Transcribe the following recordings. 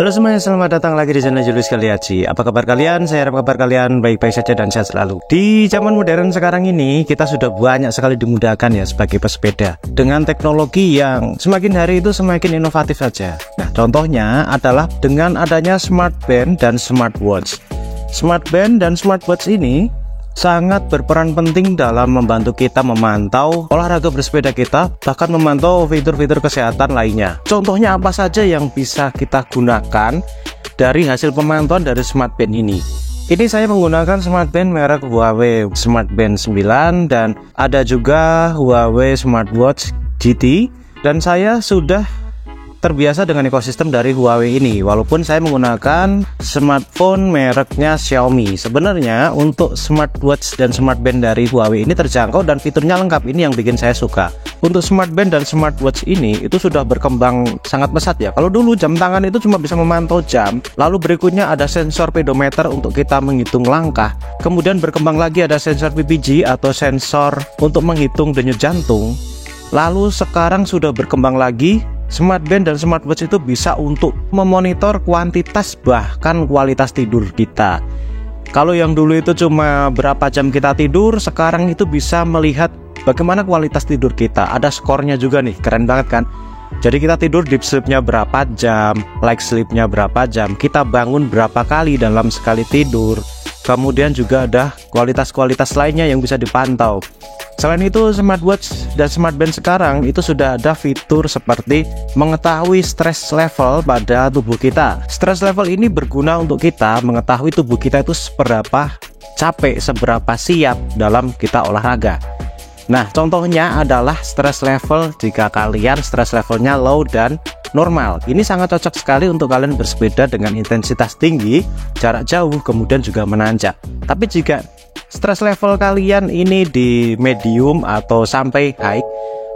Halo semuanya, selamat datang lagi di channel Julius Kaliaci. Apa kabar kalian? Saya harap kabar kalian baik-baik saja dan sehat selalu. Di zaman modern sekarang ini, kita sudah banyak sekali dimudahkan ya sebagai pesepeda dengan teknologi yang semakin hari itu semakin inovatif saja. Nah, contohnya adalah dengan adanya smart band dan smartwatch. Smart band dan smartwatch ini sangat berperan penting dalam membantu kita memantau olahraga bersepeda kita, bahkan memantau fitur-fitur kesehatan lainnya. Contohnya apa saja yang bisa kita gunakan dari hasil pemantauan dari smart band ini? Ini saya menggunakan smart band merek Huawei Smart Band 9 dan ada juga Huawei Smartwatch GT, dan saya sudah terbiasa dengan ekosistem dari Huawei ini walaupun saya menggunakan smartphone mereknya Xiaomi. Sebenarnya untuk smartwatch dan smartband dari Huawei ini terjangkau dan fiturnya lengkap, ini yang bikin saya suka. Untuk smartband dan smartwatch ini itu sudah berkembang sangat pesat ya. Kalau dulu jam tangan itu cuma bisa memantau jam, lalu berikutnya ada sensor pedometer untuk kita menghitung langkah, kemudian berkembang lagi ada sensor PPG atau sensor untuk menghitung denyut jantung, lalu sekarang sudah berkembang lagi smart band dan smartwatch itu bisa untuk memonitor kuantitas bahkan kualitas tidur kita. Kalau yang dulu itu cuma berapa jam kita tidur, sekarang itu bisa melihat bagaimana kualitas tidur kita. Ada skornya juga nih, keren banget kan? Jadi kita tidur deep sleepnya berapa jam, light sleepnya berapa jam, kita bangun berapa kali dalam sekali tidur. Kemudian juga ada kualitas-kualitas lainnya yang bisa dipantau. Selain itu, smartwatch dan smartband sekarang itu sudah ada fitur seperti mengetahui stress level pada tubuh kita. Stress level ini berguna untuk kita mengetahui tubuh kita itu seberapa capek, seberapa siap dalam kita olahraga. Nah, contohnya adalah stress level jika kalian stress levelnya low dan normal. Ini sangat cocok sekali untuk kalian bersepeda dengan intensitas tinggi, jarak jauh, kemudian juga menanjak. Tapi jika stress level kalian ini di medium atau sampai high,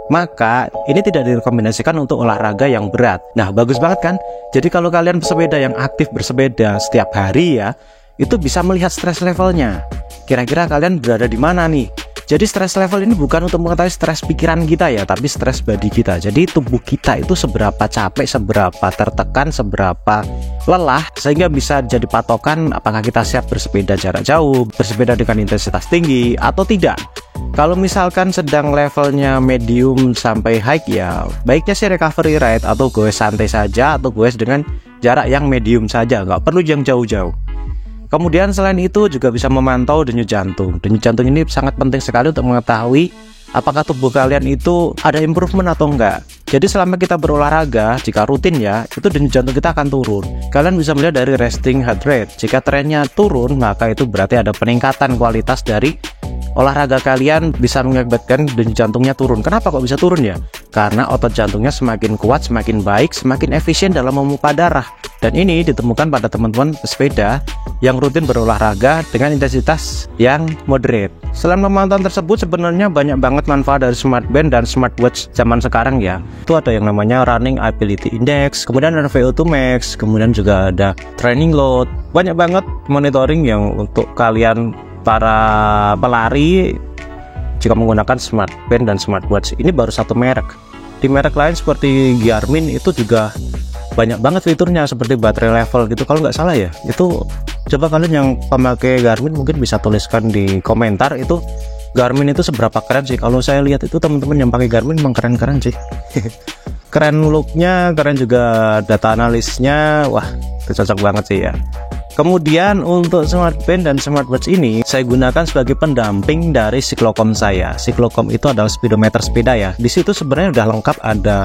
maka ini tidak direkomendasikan untuk olahraga yang berat. Nah, bagus banget kan? Jadi kalau kalian pesepeda yang aktif bersepeda setiap hari ya, itu bisa melihat stress levelnya. Kira-kira kalian berada di mana nih? Jadi stress level ini bukan untuk mengetahui stres pikiran kita ya, tapi stres body kita. Jadi tubuh kita itu seberapa capek, seberapa tertekan, seberapa lelah, sehingga bisa jadi patokan apakah kita siap bersepeda jarak jauh, bersepeda dengan intensitas tinggi atau tidak. Kalau misalkan sedang levelnya medium sampai high ya, baiknya sih recovery ride atau goes santai saja, atau goes dengan jarak yang medium saja, nggak perlu yang jauh-jauh. Kemudian selain itu juga bisa memantau denyut jantung. Denyut jantung ini sangat penting sekali untuk mengetahui apakah tubuh kalian itu ada improvement atau enggak. Jadi selama kita berolahraga, jika rutin ya, itu denyut jantung kita akan turun. Kalian bisa melihat dari resting heart rate. Jika trennya turun, maka itu berarti ada peningkatan kualitas dari olahraga kalian, bisa mengakibatkan denyut jantungnya turun. Kenapa kok bisa turun ya? Karena otot jantungnya semakin kuat, semakin baik, semakin efisien dalam memompa darah. Dan ini ditemukan pada teman-teman pesepeda yang rutin berolahraga dengan intensitas yang moderate. Selain pemantauan tersebut, sebenarnya banyak banget manfaat dari smart band dan smartwatch zaman sekarang ya. Itu ada yang namanya running ability index, kemudian ada VO2 max, kemudian juga ada training load. Banyak banget monitoring yang untuk kalian para pelari jika menggunakan smart band dan smartwatch. Ini baru satu merek. Di merek lain seperti Garmin itu juga banyak banget fiturnya seperti baterai level gitu kalau nggak salah ya. Itu coba kalian yang pemakai Garmin mungkin bisa tuliskan di komentar itu Garmin itu seberapa keren sih. Kalau saya lihat itu teman-teman yang pakai Garmin memang keren-keren sih. Keren looknya, keren juga data analisnya. Wah, itu cocok banget sih ya. Kemudian untuk smart band dan smartwatch ini saya gunakan sebagai pendamping dari Cyclocom saya. Cyclocom itu adalah speedometer sepeda ya. Di situ sebenarnya udah lengkap, ada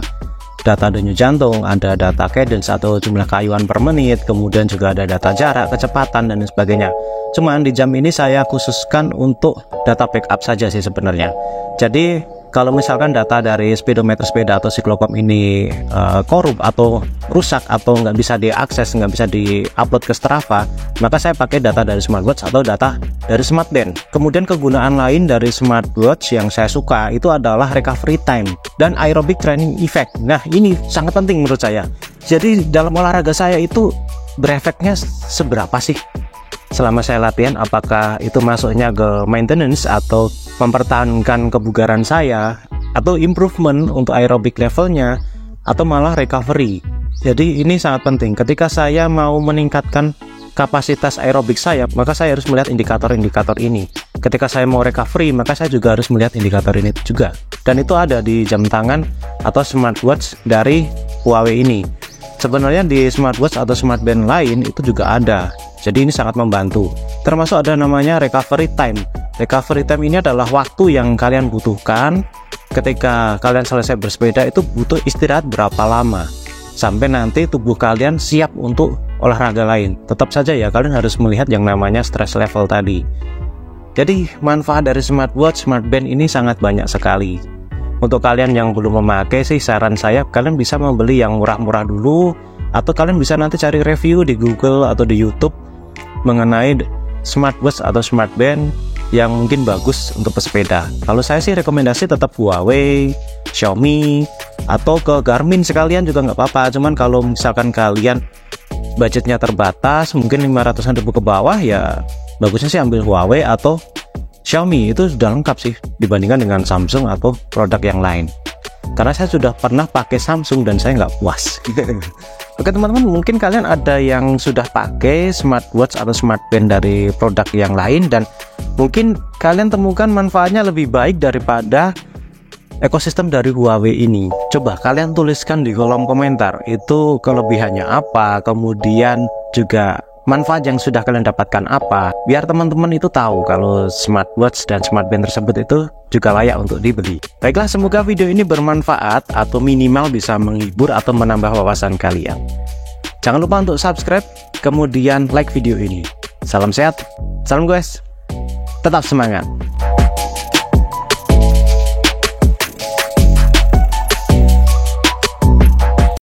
data denyut jantung, ada data cadence atau jumlah kayuan per menit, kemudian juga ada data jarak, kecepatan dan sebagainya. Cuman di jam ini saya khususkan untuk data backup saja sih sebenarnya. Jadi kalau misalkan data dari speedometer sepeda atau Cyclocom ini korup atau rusak atau nggak bisa diakses, nggak bisa diupload ke Strava, maka saya pakai data dari smartwatch atau data dari smart band. Kemudian kegunaan lain dari smartwatch yang saya suka itu adalah recovery time dan aerobic training effect. Nah, ini sangat penting menurut saya. Jadi dalam olahraga saya itu berefeknya seberapa sih selama saya latihan, apakah itu masuknya ke maintenance atau mempertahankan kebugaran saya, atau improvement untuk aerobic levelnya, atau malah recovery. Jadi ini sangat penting. Ketika saya mau meningkatkan kapasitas aerobik saya, maka saya harus melihat indikator-indikator ini. Ketika saya mau recovery, maka saya juga harus melihat indikator ini juga. Dan itu ada di jam tangan atau smartwatch dari Huawei ini. Sebenarnya di smartwatch atau smartband lain itu juga ada. Jadi ini sangat membantu. Termasuk ada namanya recovery time. Recovery time ini adalah waktu yang kalian butuhkan ketika kalian selesai bersepeda, itu butuh istirahat berapa lama sampai nanti tubuh kalian siap untuk olahraga lain. Tetap saja ya, kalian harus melihat yang namanya stress level tadi. Jadi manfaat dari smartwatch, smartband ini sangat banyak sekali. Untuk kalian yang belum memakai sih, saran saya kalian bisa membeli yang murah-murah dulu, atau kalian bisa nanti cari review di Google atau di YouTube mengenai smartwatch atau smartband yang mungkin bagus untuk pesepeda. Kalau saya sih rekomendasi tetap Huawei, Xiaomi, atau ke Garmin sekalian juga nggak apa-apa. Cuman kalau misalkan kalian budgetnya terbatas, mungkin 500-an ribu ke bawah, ya bagusnya sih ambil Huawei atau Xiaomi. Itu sudah lengkap sih dibandingkan dengan Samsung atau produk yang lain. Karena saya sudah pernah pakai Samsung dan saya nggak puas. Oke teman-teman, mungkin kalian ada yang sudah pakai smartwatch atau smartband dari produk yang lain dan mungkin kalian temukan manfaatnya lebih baik daripada ekosistem dari Huawei ini. Coba kalian tuliskan di kolom komentar itu kelebihannya apa, kemudian juga manfaat yang sudah kalian dapatkan apa, biar teman-teman itu tahu kalau smartwatch dan smartband tersebut itu juga layak untuk dibeli. Baiklah, semoga video ini bermanfaat atau minimal bisa menghibur atau menambah wawasan kalian. Jangan lupa untuk subscribe, kemudian like video ini. Salam sehat, salam guys, tetap semangat.